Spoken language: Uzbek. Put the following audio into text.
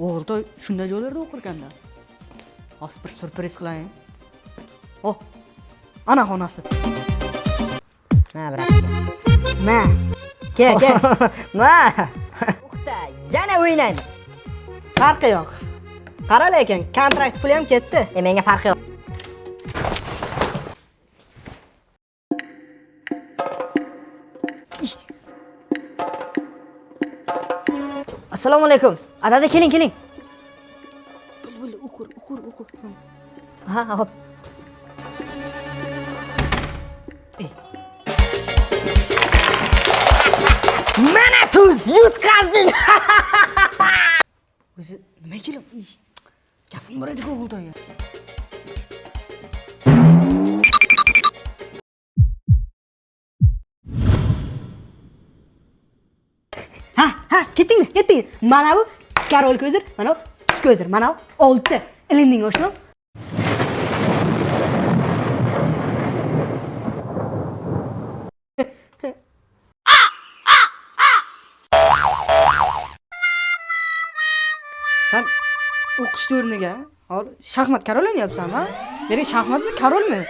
O'g'iltoy shunday joylarda o'qirganda. Hozir bir surpriz qilayin. Oh. Ana xonasi. Ma, bratga. Ma. Kel. Ma. To'xta, yana o'ynaymiz. Farqi yo'q. Qara lekin, kontrakt puli ham ketdi. Menga farqi yo'q. Assalomu alaykum. Adada keling. Bulbul o'qir. Ha, hop. Mana tuz yutqazding. O'zi nima kelib? Gapim bor edi-ku o'g'iltoyga. Ha, ketdingmi? Mana bu Karol ko'zir, mana bu tuz ko'zir, mana bu 6. Ilinding oshno? Sen o'qish o'rniga shaxmat Karol o'ynayapsanmi? Meni shaxmatmi, Karolmi?